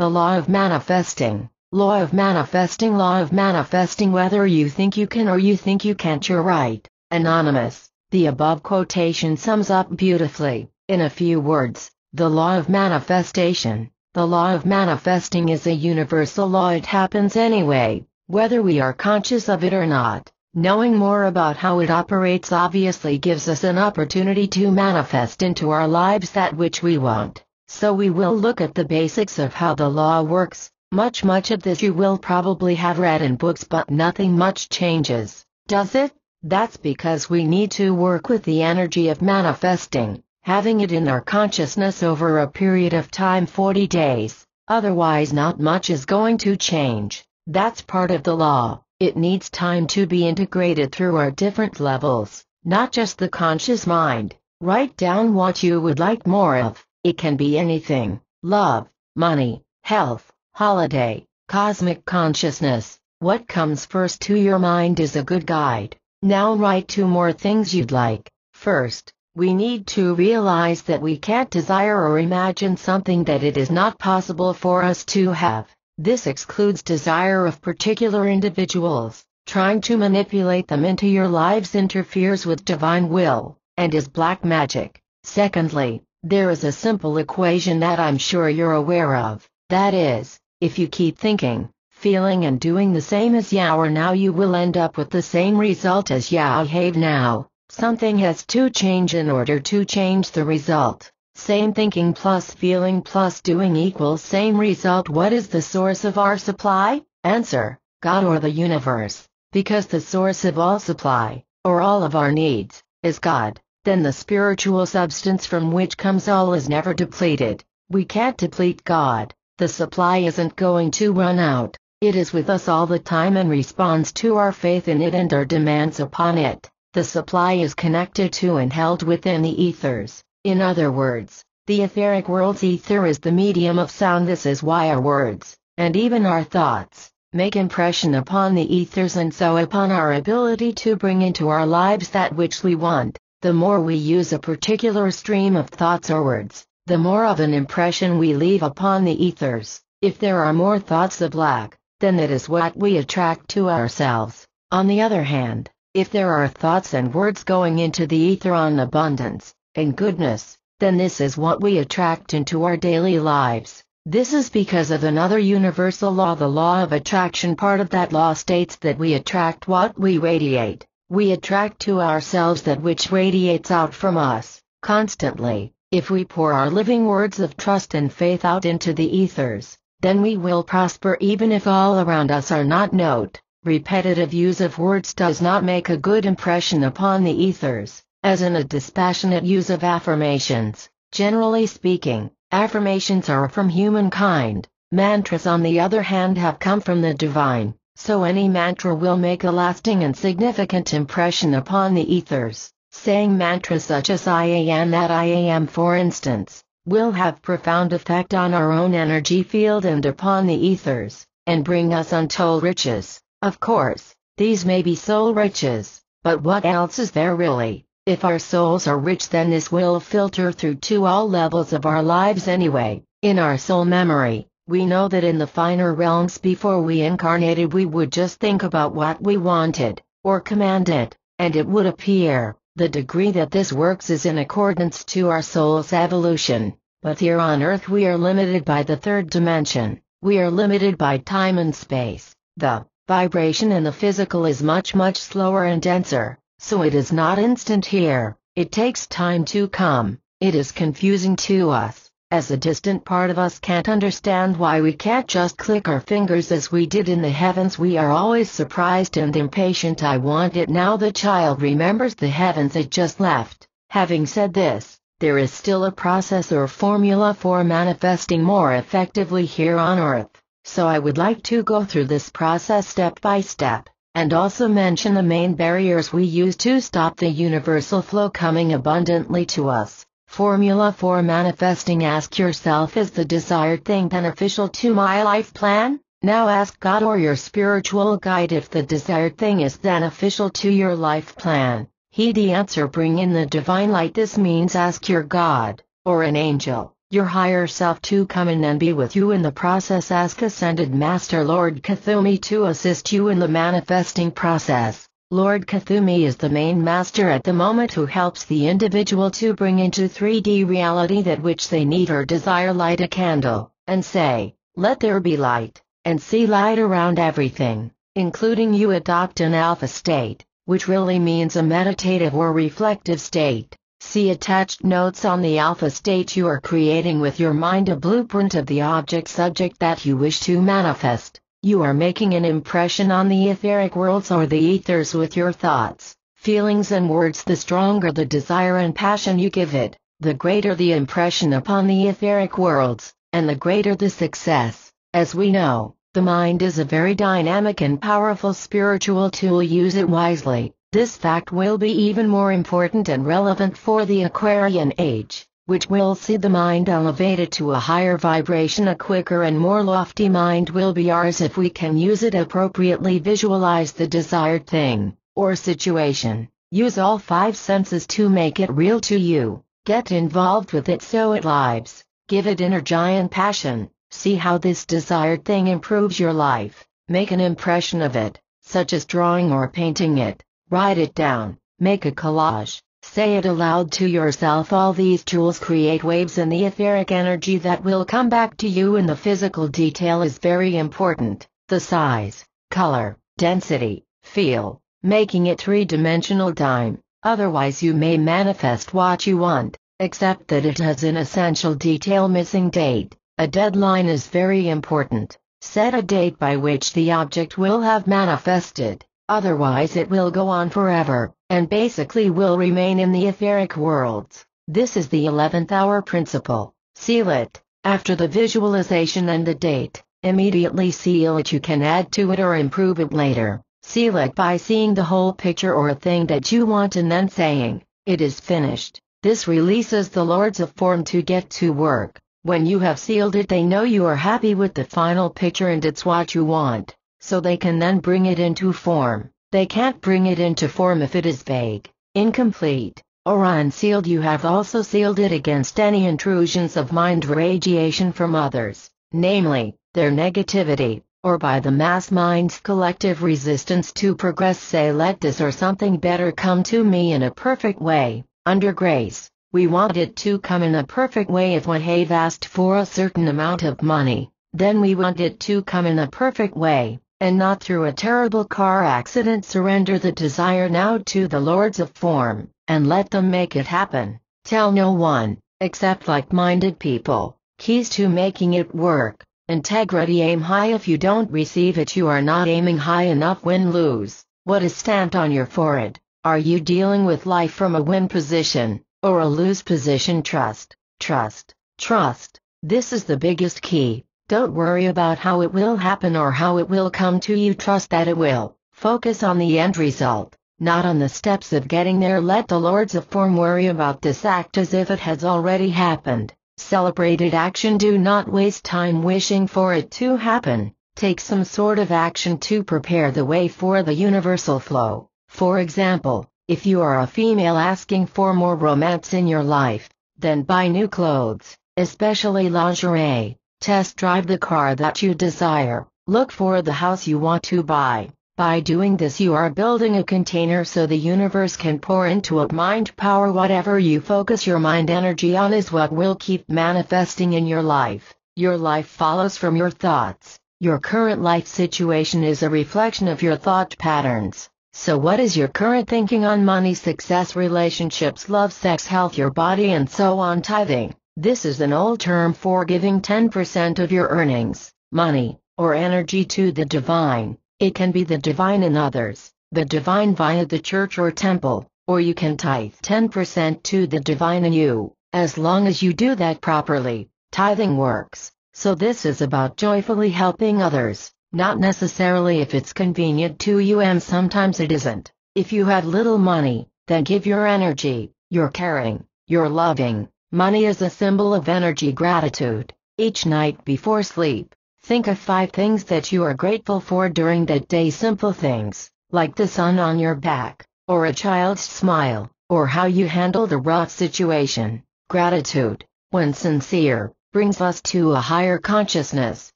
The law of manifesting. Law of manifesting. Law of manifesting. Whether you think you can or you think you can't, you're right. Anonymous. The above quotation sums up beautifully, in a few words, the law of manifestation. The law of manifesting is a universal law. It happens anyway, whether we are conscious of it or not. Knowing more about how it operates obviously gives us an opportunity to manifest into our lives that which we want. So we will look at the basics of how the law works. Much of this you will probably have read in books, but nothing much changes, does it? That's because we need to work with the energy of manifesting, having it in our consciousness over a period of time, 40 days. Otherwise not much is going to change. That's part of the law. It needs time to be integrated through our different levels, not just the conscious mind. Write down what you would like more of. It can be anything: love, money, health, holiday, cosmic consciousness. What comes first to your mind is a good guide. Now write 2 more things you'd like. First, we need to realize that we can't desire or imagine something that it is not possible for us to have. This excludes desire of particular individuals. Trying to manipulate them into your lives interferes with divine will, and is black magic. Secondly, there is a simple equation that I'm sure you're aware of. That is, if you keep thinking, feeling and doing the same as you are now, you will end up with the same result as you have now. Something has to change in order to change the result. Same thinking plus feeling plus doing equals same result. What is the source of our supply? Answer: God or the universe. Because the source of all supply, or all of our needs, is God, then the spiritual substance from which comes all is never depleted. We can't deplete God. The supply isn't going to run out. It is with us all the time and responds to our faith in it and our demands upon it. The supply is connected to and held within the ethers. In other words, the etheric world's ether is the medium of sound. This is why our words, and even our thoughts, make impression upon the ethers and so upon our ability to bring into our lives that which we want. The more we use a particular stream of thoughts or words, the more of an impression we leave upon the ethers. If there are more thoughts of lack, then that is what we attract to ourselves. On the other hand, if there are thoughts and words going into the ether on abundance and goodness, then this is what we attract into our daily lives. This is because of another universal law, the law of attraction. Part of that law states that we attract what we radiate. We attract to ourselves that which radiates out from us, constantly. If we pour our living words of trust and faith out into the ethers, then we will prosper even if all around us are not. Note: repetitive use of words does not make a good impression upon the ethers, as in a dispassionate use of affirmations. Generally speaking, affirmations are from humankind. Mantras on the other hand have come from the divine. So any mantra will make a lasting and significant impression upon the ethers. Saying mantras such as I am that I am, for instance, will have profound effect on our own energy field and upon the ethers, and bring us untold riches. Of course, these may be soul riches, but what else is there really? If our souls are rich, then this will filter through to all levels of our lives anyway. In our soul memory, we know that in the finer realms before we incarnated we would just think about what we wanted, or command it, and it would appear. The degree that this works is in accordance to our soul's evolution. But here on Earth we are limited by the 3rd dimension. We are limited by time and space. The vibration in the physical is much slower and denser, so it is not instant here. It takes time to come. It is confusing to us, as a distant part of us can't understand why we can't just click our fingers as we did in the heavens. We are always surprised and impatient. I want it now. The child remembers the heavens it just left. Having said this, there is still a process or formula for manifesting more effectively here on Earth. So I would like to go through this process step by step, and also mention the main barriers we use to stop the universal flow coming abundantly to us. Formula for manifesting: ask yourself, is the desired thing beneficial to my life plan? Now ask God or your spiritual guide if the desired thing is beneficial to your life plan. Heed the answer, bring in the divine light. This means ask your God, or an angel, your higher self to come in and be with you in the process. Ask Ascended Master Lord Kuthumi to assist you in the manifesting process. Lord Kuthumi is the main master at the moment who helps the individual to bring into 3D reality that which they need or desire. Light a candle, and say, "Let there be light," and see light around everything, including you. Adopt an alpha state, which really means a meditative or reflective state. See attached notes on the alpha state you are creating with your mind, a blueprint of the object subject that you wish to manifest. You are making an impression on the etheric worlds or the ethers with your thoughts, feelings and words. The stronger the desire and passion you give it, the greater the impression upon the etheric worlds, and the greater the success. As we know, the mind is a very dynamic and powerful spiritual tool. Use it wisely. This fact will be even more important and relevant for the Aquarian age, which will see the mind elevated to a higher vibration. A quicker and more lofty mind will be ours if we can use it appropriately. Visualize the desired thing, or situation. Use all 5 senses to make it real to you. Get involved with it so it lives. Give it energy and passion. See how this desired thing improves your life. Make an impression of it, such as drawing or painting it. Write it down. Make a collage. Say it aloud to yourself. All these tools create waves in the etheric energy that will come back to you in the physical. Detail is very important. The size, color, density, feel, making it 3-dimensional time. Otherwise you may manifest what you want, except that it has an essential detail missing. Date. A deadline is very important. Set a date by which the object will have manifested. Otherwise it will go on forever, and basically will remain in the etheric worlds. This is the 11th hour principle. Seal it. After the visualization and the date, immediately seal it. You can add to it or improve it later. Seal it by seeing the whole picture or thing that you want and then saying, "It is finished." This releases the lords of form to get to work. When you have sealed it, they know you are happy with the final picture and it's what you want. So they can then bring it into form. They can't bring it into form if it is vague, incomplete, or unsealed. You have also sealed it against any intrusions of mind radiation from others, namely, their negativity, or by the mass mind's collective resistance to progress. Say, "Let this or something better come to me in a perfect way." Under grace, we want it to come in a perfect way. If we have asked for a certain amount of money, then we want it to come in a perfect way, and not through a terrible car accident. Surrender the desire now to the lords of form, and let them make it happen. Tell no one, except like-minded people, keys to making it work. Integrity. Aim high. If you don't receive it, you are not aiming high enough. Win-lose. What is stamped on your forehead? Are you dealing with life from a win position, or a lose position? Trust, trust, trust. This is the biggest key. Don't worry about how it will happen or how it will come to you. Trust that it will. Focus on the end result, not on the steps of getting there. Let the lords of form worry about this. Act as if it has already happened. Celebrated action. Do not waste time wishing for it to happen. Take some sort of action to prepare the way for the universal flow. For example, if you are a female asking for more romance in your life, then buy new clothes, especially lingerie. Test drive the car that you desire. Look for the house you want to buy. By doing this, you are building a container so the universe can pour into it mind power. Whatever you focus your mind energy on is what will keep manifesting in your life. Your life follows from your thoughts. Your current life situation is a reflection of your thought patterns. So what is your current thinking on money, success, relationships, love, sex, health, your body, and so on? Tithing. This is an old term for giving 10% of your earnings, money, or energy to the divine. It can be the divine in others, the divine via the church or temple, or you can tithe 10% to the divine in you. As long as you do that properly, tithing works. So this is about joyfully helping others, not necessarily if it's convenient to you, and sometimes it isn't. If you have little money, then give your energy, your caring, your loving. Money is a symbol of energy. Gratitude. Each night before sleep, think of 5 things that you are grateful for during that day. Simple things, like the sun on your back, or a child's smile, or how you handled a rough situation. Gratitude. when sincere, brings us to a higher consciousness,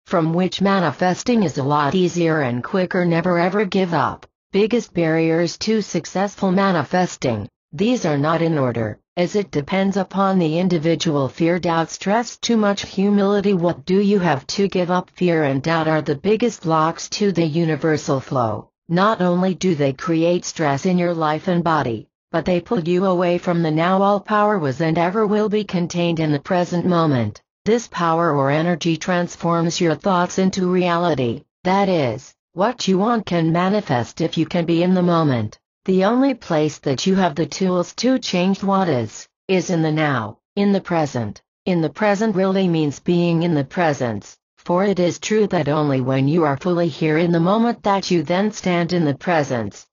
from which manifesting is a lot easier and quicker. Never ever give up. Biggest barriers to successful manifesting. These are not in order, as it depends upon the individual. Fear, doubt, stress, too much humility. What do you have to give up? Fear and doubt are the biggest blocks to the universal flow. Not only do they create stress in your life and body, but they pull you away from the now. All power was and ever will be contained in the present moment. This power or energy transforms your thoughts into reality. That is, what you want can manifest if you can be in the moment. The only place that you have the tools to change what is in the now, in the present. In the present really means being in the presence, for it is true that only when you are fully here in the moment that you then stand in the presence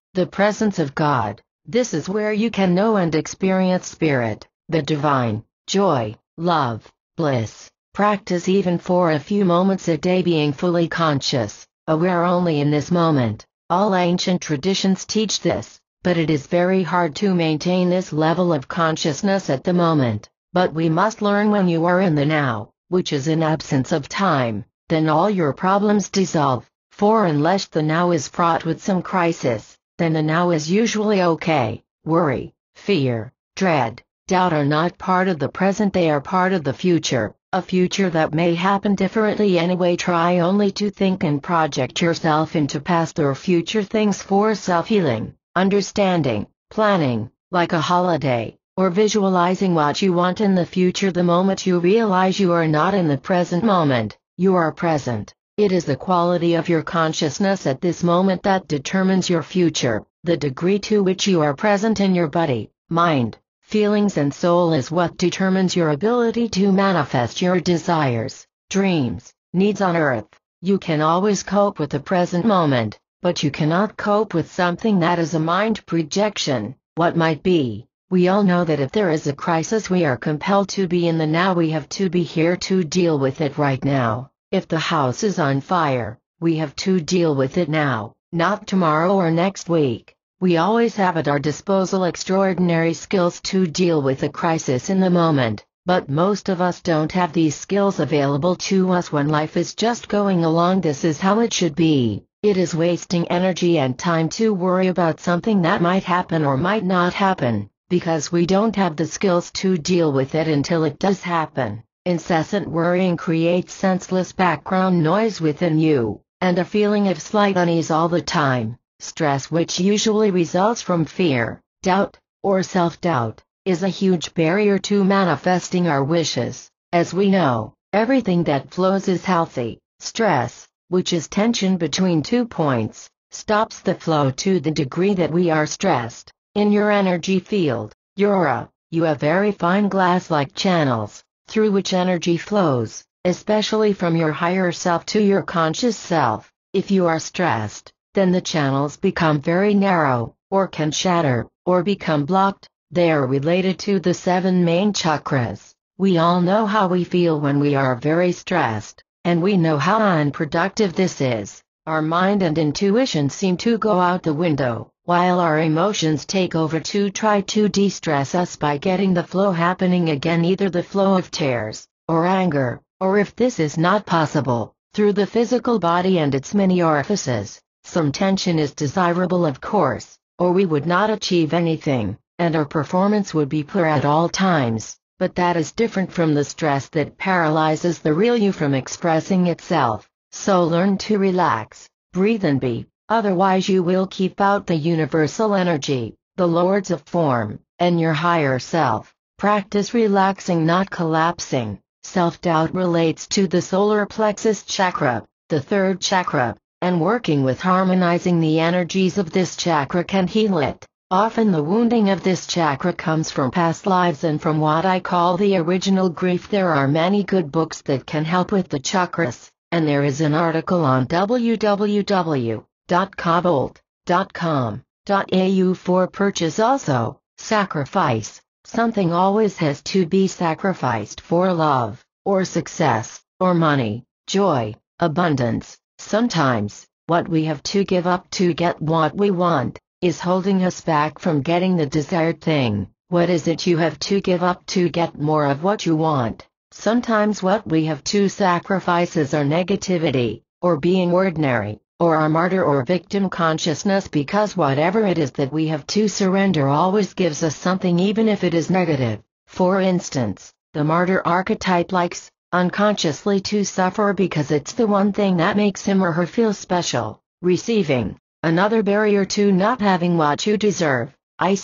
of God. This is where you can know and experience spirit, the divine, joy, love, bliss. Practice even for a few moments a day being fully conscious, aware only in this moment. All ancient traditions teach this, but it is very hard to maintain this level of consciousness at the moment. But we must learn when you are in the now, which is in absence of time, then all your problems dissolve, for unless the now is fraught with some crisis, then the now is usually okay. Worry, fear, dread, doubt are not part of the present, they are part of the future. A future that may happen differently anyway. Try only to think and project yourself into past or future things for self-healing, understanding, planning, like a holiday, or visualizing what you want in the future. The moment you realize you are not in the present moment, you are present. It is the quality of your consciousness at this moment that determines your future. The degree to which you are present in your body, mind, feelings and soul is what determines your ability to manifest your desires, dreams, needs on earth. You can always cope with the present moment, but you cannot cope with something that is a mind projection. What might be? We all know that if there is a crisis we are compelled to be in the now. We have to be here to deal with it right now. If the house is on fire, we have to deal with it now, not tomorrow or next week. We always have at our disposal extraordinary skills to deal with a crisis in the moment, but most of us don't have these skills available to us when life is just going along. This is how it should be. It is wasting energy and time to worry about something that might happen or might not happen, because we don't have the skills to deal with it until it does happen. Incessant worrying creates senseless background noise within you, and a feeling of slight unease all the time. Stress, which usually results from fear, doubt, or self-doubt, is a huge barrier to manifesting our wishes. As we know, everything that flows is healthy. Stress, which is tension between 2 points, stops the flow to the degree that we are stressed. In your energy field, your aura, you have very fine glass-like channels, through which energy flows, especially from your higher self to your conscious self. If you are stressed, then the channels become very narrow, or can shatter, or become blocked. They are related to the 7 main chakras. We all know how we feel when we are very stressed, and we know how unproductive this is. Our mind and intuition seem to go out the window, while our emotions take over to try to de-stress us by getting the flow happening again, either the flow of tears, or anger, or if this is not possible, through the physical body and its many orifices. Some tension is desirable, of course, or we would not achieve anything, and our performance would be poor at all times, but that is different from the stress that paralyzes the real you from expressing itself. So learn to relax, breathe and be, otherwise you will keep out the universal energy, the lords of form, and your higher self. Practice relaxing, not collapsing. Self-doubt relates to the solar plexus chakra, the 3rd chakra, and working with harmonizing the energies of this chakra can heal it. Often the wounding of this chakra comes from past lives and from what I call the original grief. There are many good books that can help with the chakras, and there is an article on www.cobalt.com.au for purchase also. Sacrifice. Something always has to be sacrificed for love, or success, or money, joy, abundance. Sometimes, what we have to give up to get what we want, is holding us back from getting the desired thing. What is it you have to give up to get more of what you want? Sometimes what we have to sacrifice is our negativity, or being ordinary, or our martyr or victim consciousness, because whatever it is that we have to surrender always gives us something, even if it is negative. For instance, the martyr archetype likes, unconsciously, to suffer because it's the one thing that makes him or her feel special. Receiving, another barrier to not having what you deserve.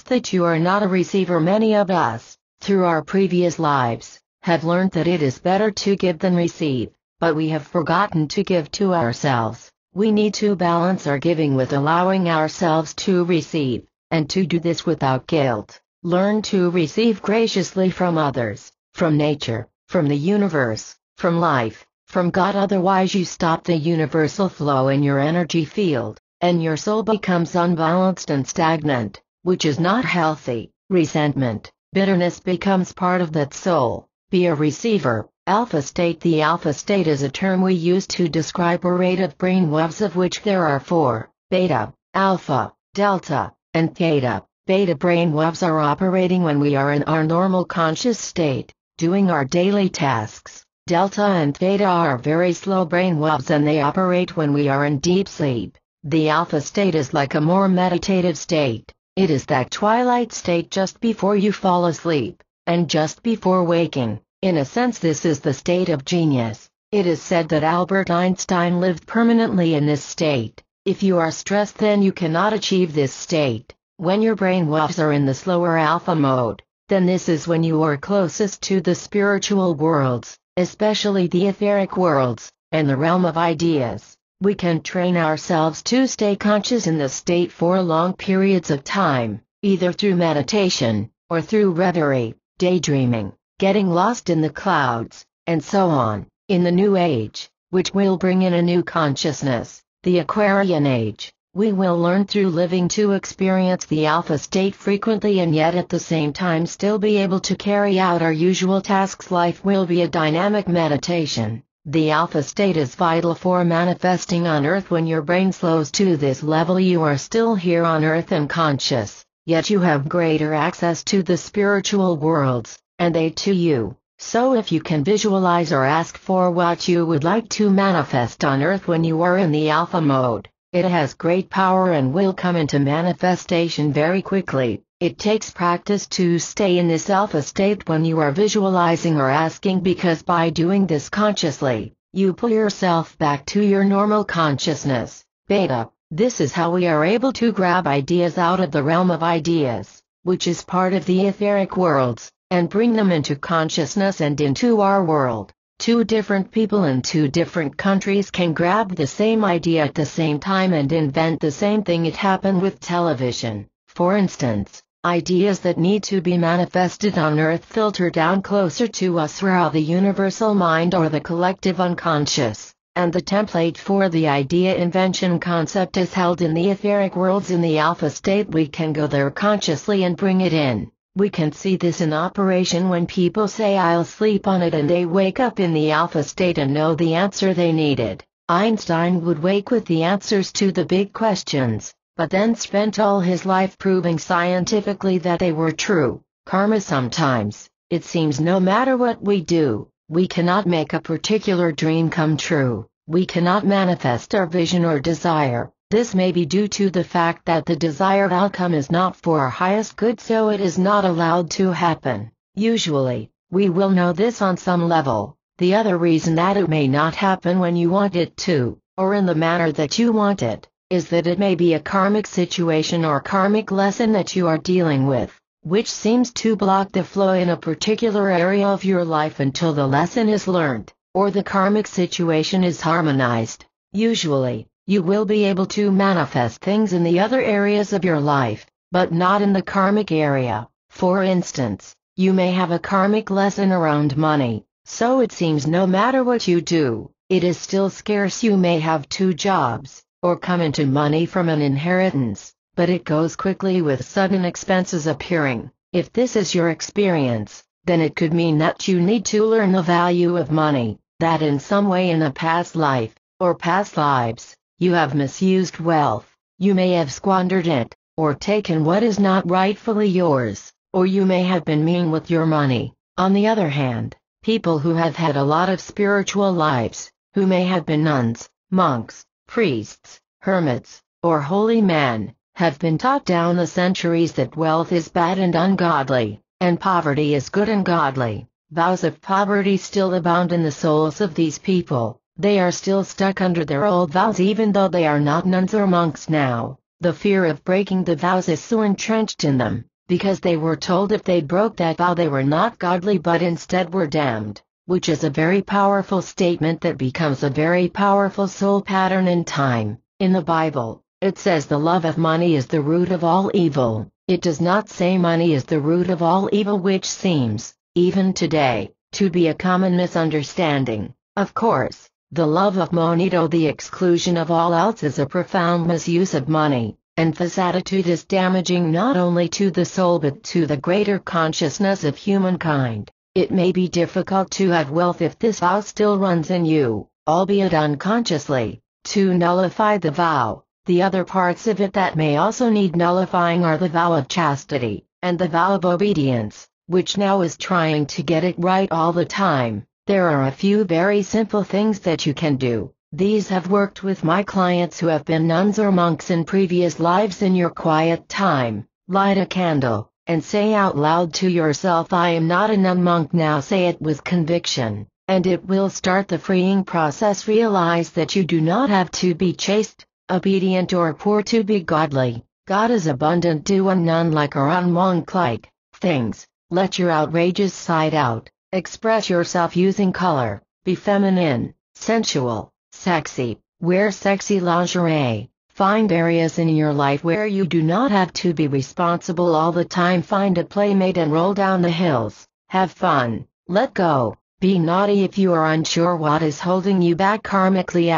That you are not a receiver. Many of us, through our previous lives, have learned that it is better to give than receive, but we have forgotten to give to ourselves. We need to balance our giving with allowing ourselves to receive, and to do this without guilt. Learn to receive graciously from others, from nature, from the universe, from life, from God. Otherwise you stop the universal flow in your energy field, and your soul becomes unbalanced and stagnant, which is not healthy. Resentment, bitterness becomes part of that soul. Be a receiver. Alpha state. The alpha state is a term we use to describe a rate of brainwaves, of which there are four: beta, alpha, delta, and theta. Beta brainwaves are operating when we are in our normal conscious state, doing our daily tasks. Delta and theta are very slow brainwaves, and they operate when we are in deep sleep. The alpha state is like a more meditative state. It is that twilight state just before you fall asleep, and just before waking. In a sense, this is the state of genius. It is said that Albert Einstein lived permanently in this state. If you are stressed, then you cannot achieve this state. When your brainwaves are in the slower alpha mode, then this is when you are closest to the spiritual worlds, especially the etheric worlds, and the realm of ideas. We can train ourselves to stay conscious in this state for long periods of time, either through meditation, or through reverie, daydreaming, getting lost in the clouds, and so on. In the new age, which will bring in a new consciousness, the Aquarian age, we will learn through living to experience the alpha state frequently, and yet at the same time still be able to carry out our usual tasks. Life will be a dynamic meditation. The alpha state is vital for manifesting on Earth. When your brain slows to this level, you are still here on Earth and conscious, yet you have greater access to the spiritual worlds, and they to you. So if you can visualize or ask for what you would like to manifest on Earth when you are in the alpha mode, it has great power and will come into manifestation very quickly. It takes practice to stay in this alpha state when you are visualizing or asking, because by doing this consciously, you pull yourself back to your normal consciousness. Beta. This is how we are able to grab ideas out of the realm of ideas, which is part of the etheric worlds, and bring them into consciousness and into our world. Two different people in two different countries can grab the same idea at the same time and invent the same thing. It happened with television. For instance, ideas that need to be manifested on Earth filter down closer to us through the universal mind or the collective unconscious, and the template for the idea invention concept is held in the etheric worlds. In the alpha state, we can go there consciously and bring it in. We can see this in operation when people say "I'll sleep on it," and they wake up in the alpha state and know the answer they needed. Einstein would wake with the answers to the big questions, but then spent all his life proving scientifically that they were true. Karma. Sometimes, it seems no matter what we do, we cannot make a particular dream come true. We cannot manifest our vision or desire. This may be due to the fact that the desired outcome is not for our highest good, so it is not allowed to happen. Usually, we will know this on some level. The other reason that it may not happen when you want it to, or in the manner that you want it, is that it may be a karmic situation or karmic lesson that you are dealing with, which seems to block the flow in a particular area of your life until the lesson is learned, or the karmic situation is harmonized. Usually, you will be able to manifest things in the other areas of your life, but not in the karmic area. For instance, you may have a karmic lesson around money, so it seems no matter what you do, it is still scarce. You may have 2 jobs, or come into money from an inheritance, but it goes quickly with sudden expenses appearing. If this is your experience, then it could mean that you need to learn the value of money, that in some way in a past life, or past lives, you have misused wealth. You may have squandered it, or taken what is not rightfully yours, or you may have been mean with your money. On the other hand, people who have had a lot of spiritual lives, who may have been nuns, monks, priests, hermits, or holy men, have been taught down the centuries that wealth is bad and ungodly, and poverty is good and godly. Vows of poverty still abound in the souls of these people. They are still stuck under their old vows even though they are not nuns or monks now. The fear of breaking the vows is so entrenched in them, because they were told if they broke that vow they were not godly but instead were damned, which is a very powerful statement that becomes a very powerful soul pattern in time. In the Bible, it says the love of money is the root of all evil. It does not say money is the root of all evil, which seems, even today, to be a common misunderstanding. Of course, the love of money to the exclusion of all else is a profound misuse of money, and this attitude is damaging not only to the soul but to the greater consciousness of humankind. It may be difficult to have wealth if this vow still runs in you, albeit unconsciously, to nullify the vow. The other parts of it that may also need nullifying are the vow of chastity, and the vow of obedience, which now is trying to get it right all the time. There are a few very simple things that you can do. These have worked with my clients who have been nuns or monks in previous lives. In your quiet time, light a candle, and say out loud to yourself, I am not a nun monk now. Say it with conviction, and it will start the freeing process. Realize that you do not have to be chaste, obedient or poor to be godly. God is abundant. Do a nun-like or unmonk-like things. Let your outrageous side out. Express yourself using color. Be feminine, sensual, sexy. Wear sexy lingerie. Find areas in your life where you do not have to be responsible all the time. Find a playmate and roll down the hills. Have fun. Let go. Be naughty. If you are unsure what is holding you back karmically,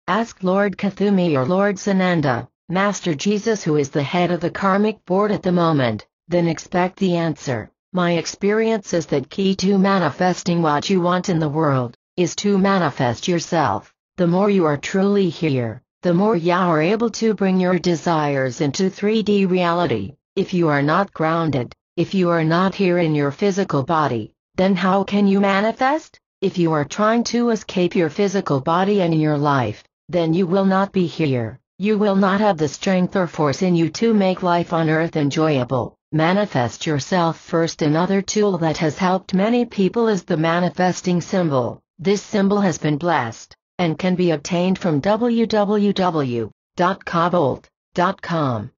ask Lord Kuthumi or Lord Sananda, Master Jesus, who is the head of the karmic board at the moment. Then expect the answer. My experience is that key to manifesting what you want in the world is to manifest yourself. The more you are truly here, the more you are able to bring your desires into 3D reality. If you are not grounded, if you are not here in your physical body, then how can you manifest? If you are trying to escape your physical body and your life, then you will not be here. You will not have the strength or force in you to make life on earth enjoyable. Manifest yourself first. Another tool that has helped many people is the manifesting symbol. This symbol has been blessed, and can be obtained from www.cobalt.com.au.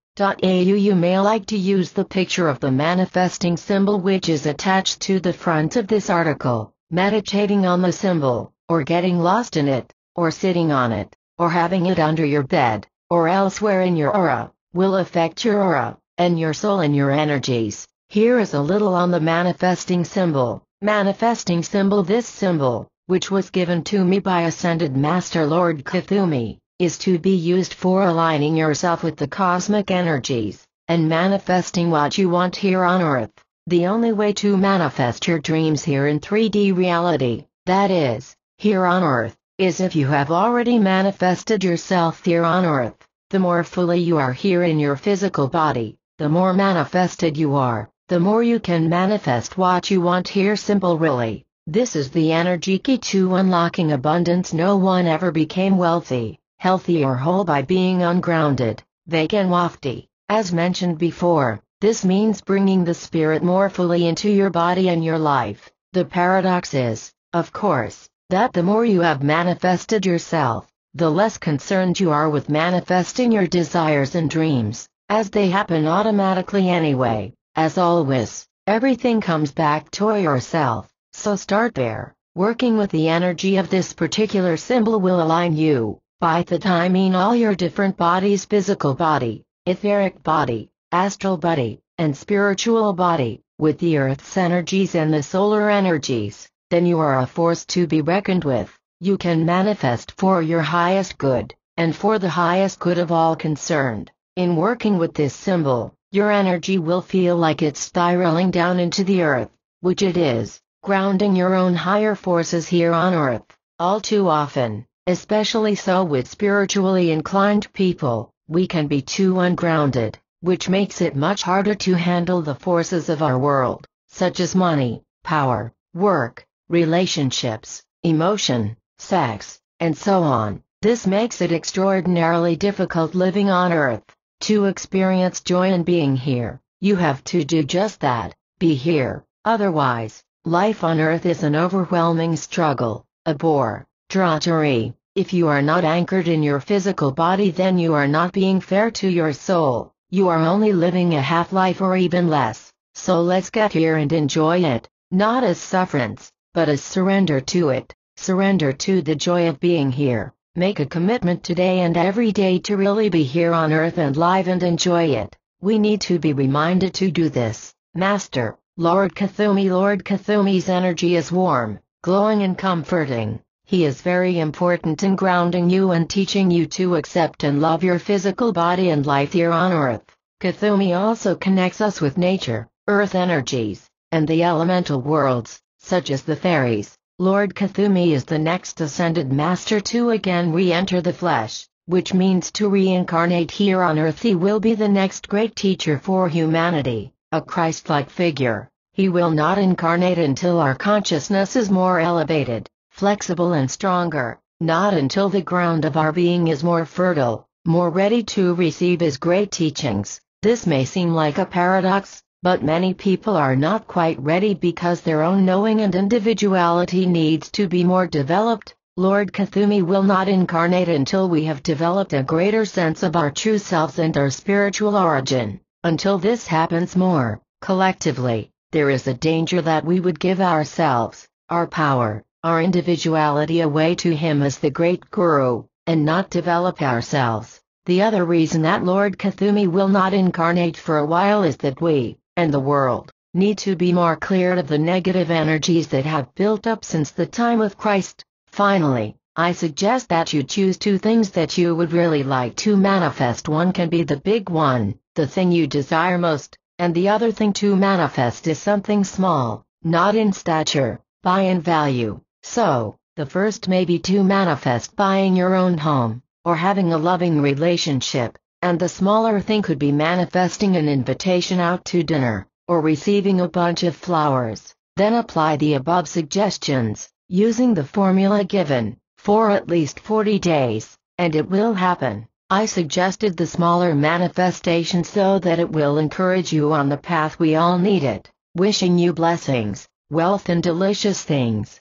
You may like to use the picture of the manifesting symbol which is attached to the front of this article. Meditating on the symbol, or getting lost in it, or sitting on it, or having it under your bed, or elsewhere in your aura, will affect your aura, and your soul and your energies. Here is a little on the manifesting symbol. Manifesting symbol. This symbol, which was given to me by Ascended Master Lord Kuthumi, is to be used for aligning yourself with the cosmic energies, and manifesting what you want here on earth. The only way to manifest your dreams here in 3D reality, that is, here on earth, is if you have already manifested yourself here on earth. The more fully you are here in your physical body, the more manifested you are, the more you can manifest what you want here. Simple really. This is the energy key to unlocking abundance. No one ever became wealthy, healthy or whole by being ungrounded, vague and lofty. As mentioned before, this means bringing the spirit more fully into your body and your life. The paradox is, of course, that the more you have manifested yourself, the less concerned you are with manifesting your desires and dreams, as they happen automatically anyway. As always, everything comes back to yourself, so start there. Working with the energy of this particular symbol will align you. By that I mean all your different bodies: physical body, etheric body, astral body, and spiritual body, with the Earth's energies and the solar energies. Then you are a force to be reckoned with. You can manifest for your highest good, and for the highest good of all concerned. In working with this symbol, your energy will feel like it's spiraling down into the earth, which it is, grounding your own higher forces here on earth. All too often, especially so with spiritually inclined people, we can be too ungrounded. which makes it much harder to handle the forces of our world, such as money, power, work, relationships, emotion, sex, and so on. This makes it extraordinarily difficult living on Earth. To experience joy in being here, you have to do just that, be here. Otherwise, life on Earth is an overwhelming struggle, a bore, drudgery. If you are not anchored in your physical body, then you are not being fair to your soul. You are only living a half-life or even less. So let's get here and enjoy it, not as sufferance, but as surrender to it. Surrender to the joy of being here. Make a commitment today and every day to really be here on Earth and live and enjoy it. We need to be reminded to do this. Master, Lord Kuthumi. Lord Kuthumi's energy is warm, glowing and comforting. He is very important in grounding you and teaching you to accept and love your physical body and life here on Earth. Kuthumi also connects us with nature, Earth energies, and the elemental worlds, such as the fairies. Lord Kuthumi is the next ascended master to again re-enter the flesh, which means to reincarnate here on Earth. He will be the next great teacher for humanity, a Christ-like figure. He will not incarnate until our consciousness is more elevated, flexible and stronger, not until the ground of our being is more fertile, more ready to receive his great teachings. This may seem like a paradox, but many people are not quite ready because their own knowing and individuality needs to be more developed. Lord Kuthumi will not incarnate until we have developed a greater sense of our true selves and our spiritual origin. Until this happens more collectively, there is a danger that we would give ourselves, our power, our individuality away to him as the great guru, and not develop ourselves. The other reason that Lord Kuthumi will not incarnate for a while is that we, and the world, need to be more cleared of the negative energies that have built up since the time of Christ. Finally, I suggest that you choose two things that you would really like to manifest. One can be the big one, the thing you desire most, and the other thing to manifest is something small, not in stature, but in value. So, the first may be to manifest buying your own home, or having a loving relationship, and the smaller thing could be manifesting an invitation out to dinner, or receiving a bunch of flowers. Then apply the above suggestions, using the formula given, for at least 40 days, and it will happen. I suggested the smaller manifestation so that it will encourage you on the path we all need it. Wishing you blessings, wealth and delicious things.